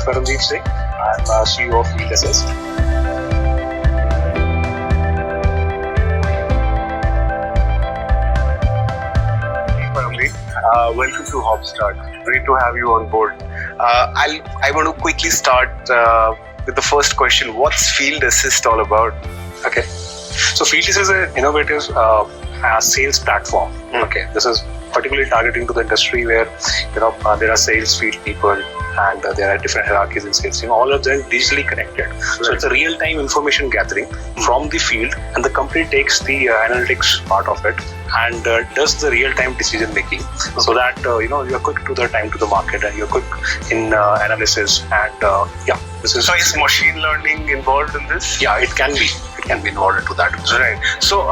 Paramdeep Singh. I'm CEO of FieldAssist. Hey Paramdeep, welcome to Hopstart. Great to have you on board. I want to quickly start with the first question. What's FieldAssist all about? Okay, so FieldAssist is an innovative sales platform. Okay, this is particularly targeting to the industry where there are sales field people and there are different hierarchies in sales. All of them digitally connected. Right. So it's a real-time information gathering from the field, and the company takes the analytics part of it and does the real-time decision making, so that you're quick to the time to the market and you're quick in analysis and this is. So is machine learning involved in this? Yeah, it can be. It can be involved into that. Right. So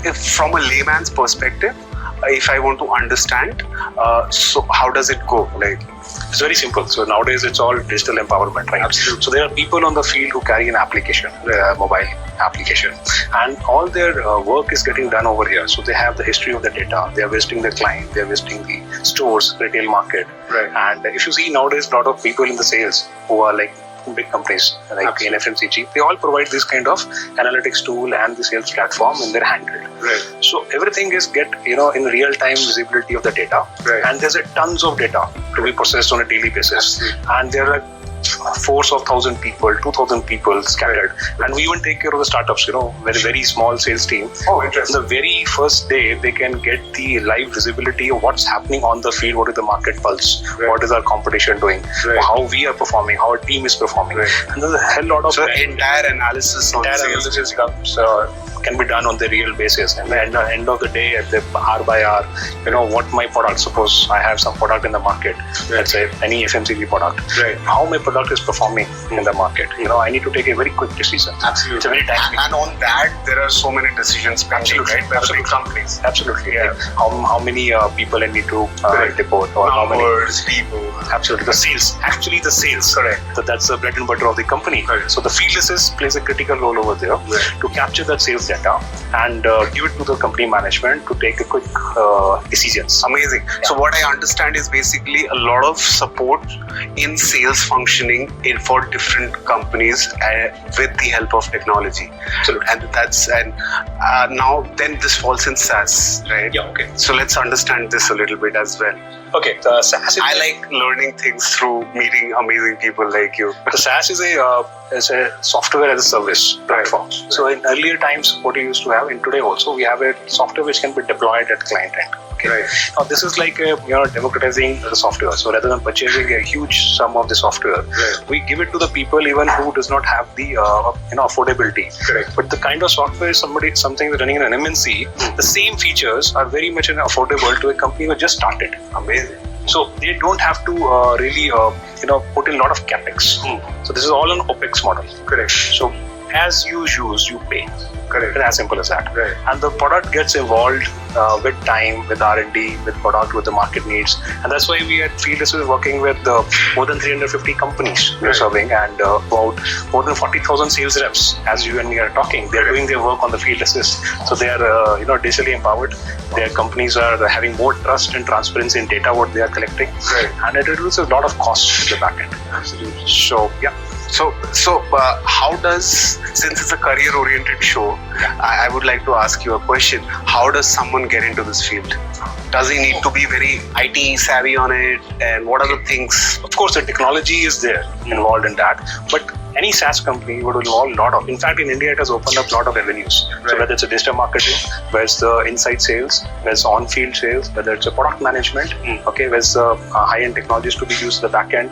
if from a layman's perspective, if I want to understand, so how does it go? It's very simple. So nowadays it's all digital empowerment, right? Absolutely. So there are people on the field who carry an application, mobile application, and all their work is getting done over here. So they have the history of the data. They are visiting the client. They are visiting the stores, retail market. Right. And if you see nowadays, a lot of people in the sales who are like big companies like in FMCG, they all provide this kind of analytics tool and the sales platform in their handle. Right. So everything is in real time visibility of the data. Right. And there's a tons of data to be processed on a daily basis. Absolutely. And there are force of 1,000 people, 2,000 people scattered. Right. And we even take care of the startups, very, very small sales team. Oh, interesting. The very first day, they can get the live visibility of what's happening on the field, what is the market pulse, right. what is our competition doing, right. how we are performing, how our team is performing. Right. And there's a hell lot of... So entire analysis can be done on the real basis. And at the end of the day, at the hour by hour, what my product, suppose I have some product in the market, let's say any FMCG product, right. how my product is performing in the market. I need to take a very quick decision. Absolutely. It's a very dynamic. And on that, there are so many decisions pending, right? By the big companies. Absolutely. Yeah. Like how many people I need to deport, or numbers, how many people. Absolutely. The sales. Actually, the sales. Correct. So that's the bread and butter of the company. Correct. So the FieldAssist plays a critical role over there to capture that sales data and give it to the company management to take a quick decisions. Amazing. Yeah. So what I understand is basically a lot of support in sales functioning for different companies with the help of technology. Absolutely. And now then this falls in SaaS, right? Yeah. Okay. So let's understand this a little bit as well. Okay. The SaaS. I like learning things through meeting amazing people like you. The SaaS is a software as a service platform. Right. So in earlier times, what we used to have, and today also, we have a software which can be deployed at client end. Okay. Right. Now this is like democratizing the software. So rather than purchasing a huge sum of the software, right. we give it to the people even who does not have the affordability. Correct. But the kind of software is something that's running in an MNC. The same features are very much affordable to a company who just started. Amazing. So they don't have to really put in a lot of capex. So this is all an OPEX model. Correct. So as you use, you pay. Correct. It's as simple as that. Right. And the product gets evolved with time, with R&D, with product, with the market needs. And that's why we at FieldAssist is working with more than 350 companies we're serving, and about more than 40,000 sales reps. As you and me are talking, they're doing their work on the FieldAssist. So they are digitally empowered. Their companies are having more trust and transparency in data what they are collecting. Right. And it reduces a lot of costs in the back end. Absolutely. So yeah. So how does, since it's a career-oriented show, I would like to ask you a question. How does someone get into this field? Does he need to be very IT savvy on it? And what are the things? Of course, the technology is there involved in that. But any SaaS company would involve a lot of, in fact, in India, it has opened up a lot of avenues. Right. So whether it's a digital marketing, whether it's the inside sales, whether it's on-field sales, whether it's a product management, whether it's high-end technologies to be used in the back end.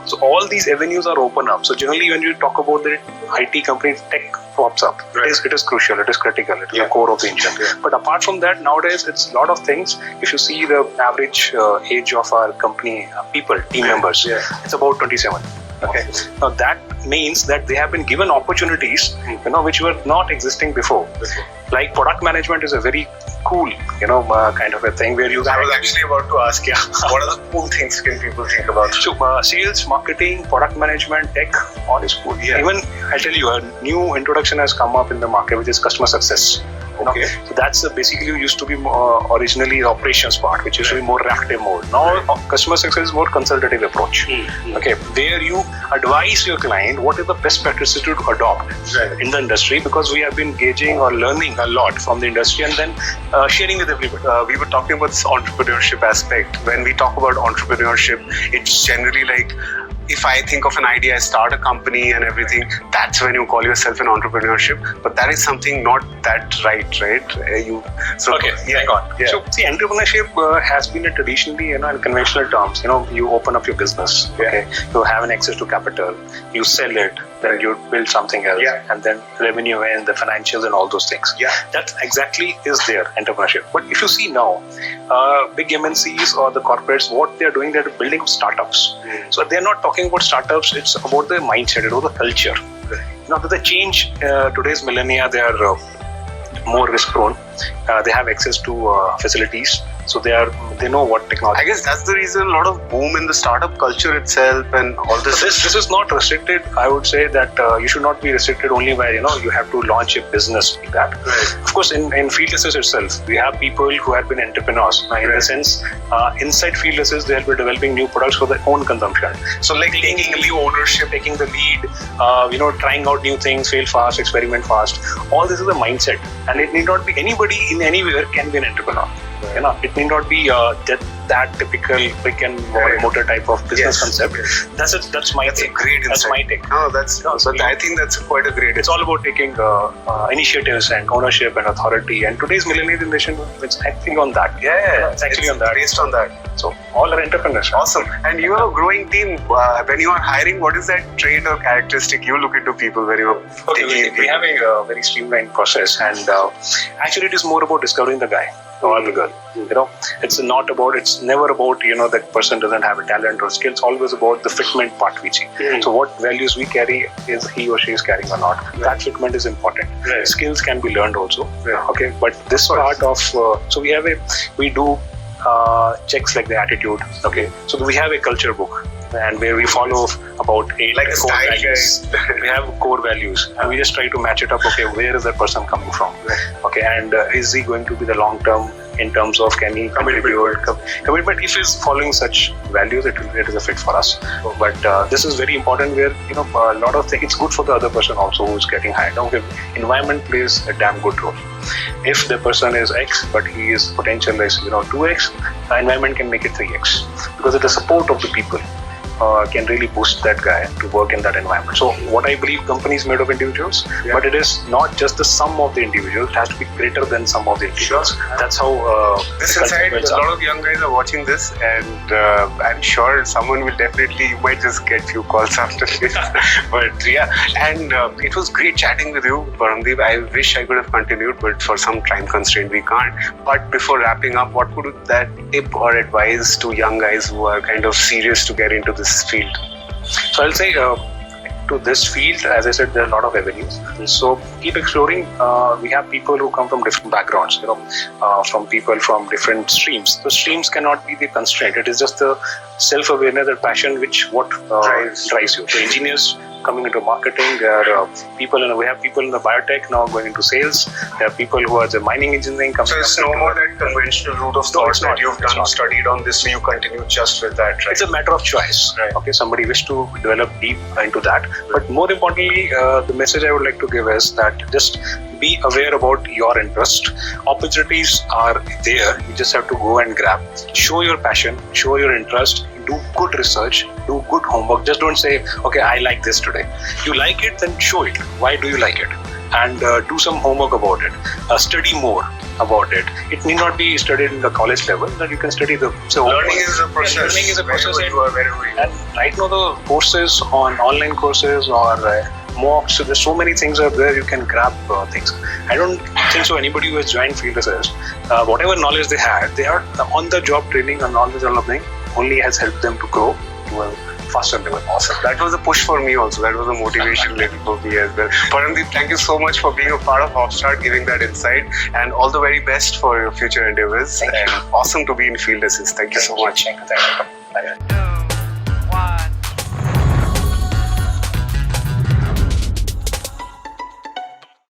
So all these avenues are open up. So generally, when you talk about the IT company, tech pops up. Right. It is crucial, it is critical, it is the core of the engine. Yeah. But apart from that, nowadays, it's a lot of things. If you see the average age of our company team members, it's about 27. Okay. Now that means that they have been given opportunities, which were not existing before. Like product management is a very cool, kind of a thing where you. I was actually about to ask, what are the cool things can people think about? So sales, marketing, product management, tech, all is cool. Yeah. Even I tell you, a new introduction has come up in the market, which is customer success. Okay. So that's basically used to be originally the operations part, which used to be more reactive mode. Now customer success is more consultative approach. Okay, where you advise your client what is the best practices to adopt in the industry, because we have been gauging or learning a lot from the industry and then sharing with everybody. We were talking about this entrepreneurship aspect. When we talk about entrepreneurship, it's generally like, if I think of an idea, I start a company and everything, that's when you call yourself an entrepreneurship. But that is something not that right? Hang on. Yeah. So see, entrepreneurship has been traditionally, in conventional terms, you open up your business, okay, you have an access to capital, you sell it, then you build something else, and then revenue and the financials and all those things. That exactly is their entrepreneurship. But if you see now, big MNCs or the corporates, what they're doing, they're building startups. So they're not talking about startups, it's about the mindset, it's about the culture. The change, today's millennia, they are more risk prone. They have access to facilities, so they know what technology. I guess that's the reason a lot of boom in the startup culture itself and all this. This is not restricted. I would say that you should not be restricted only by you have to launch a business like that. Of course, in FieldAssist itself, we have people who have been entrepreneurs. In the sense, inside FieldAssist, they have been developing new products for their own consumption. So like taking the ownership, taking the lead, trying out new things, fail fast, experiment fast. All this is a mindset, and it need not be anybody in anywhere can be an entrepreneur. It may not be that typical brick and mortar type of business concept. That's my take. Great insight. That's my take. I think that's quite a great. It's all about taking initiatives and ownership and authority. And today's millennial generation is acting on that. It's actually on that. Based on that. So all are entrepreneurs. Awesome. And you have a growing team. When you are hiring, what is that trait or characteristic you look into people when you are taking? We have a very streamlined process, and actually it is more about discovering the guy or the girl. It's never about that person doesn't have a talent or skill. It's always about the fitment part we see. So what values we carry, is he or she is carrying or not. That fitment is important. Skills can be learned also. Okay, but this part of so we do checks like the attitude. Okay, so we have a culture book, and where we follow about 8 like core values. We have core values, and we just try to match it up. Okay, where is that person coming from? Okay, and is he going to be the long term in terms of can he contribute? Commitment. If he's following such values, it is a fit for us. But this is very important. Where a lot of things. It's good for the other person also who's getting hired. Okay, environment plays a damn good role. If the person is X, but he is potential is 2X, the environment can make it 3X, because of the support of the people. Can really boost that guy to work in that environment. So what I believe, company is made of individuals, but it is not just the sum of the individuals. It has to be greater than sum of the individuals. That's how this inside. A lot of young guys are watching this, and I'm sure someone will definitely. You might just get few calls after this. But and it was great chatting with you, Paramdeep. I wish I could have continued, but for some time constraint we can't. But before wrapping up, what would that tip or advice to young guys who are kind of serious to get into this field? So I'll say to this field, as I said, there are a lot of avenues. So keep exploring. We have people who come from different backgrounds, from people from different streams. The streams cannot be the constraint. It is just the self-awareness, the passion, what drives you. So engineers coming into marketing, there are we have people in the biotech now going into sales. There are people who are the mining engineering coming. So it's no more that conventional route of thought that you've studied on this, so you continue just with that, right? It's a matter of choice. Okay, somebody wish to develop deep into that. But more importantly, the message I would like to give is that just be aware about your interest. Opportunities are there. You just have to go and grab. Show your passion, show your interest. Do good research, do good homework. Just don't say, okay, I like this today. You like it, then show it. Why do you like it? And do some homework about it. Study more about it. It need not be studied in the college level, but you can study the... So learning is a process. Learning is a process. And right now the courses online courses or mocks, so there's so many things out there you can grab things. I don't think so anybody who has joined FieldAssist, whatever knowledge they had, they are on-the-job training and knowledge developing only has helped them to grow to a faster level. Awesome. That was a push for me also. That was a motivation level for me as well. Paramdeep, thank you so much for being a part of Hopstart, giving that insight, and all the very best for your future endeavors. Thank you. Awesome to be in FieldAssist. Thank you so much. Thank you.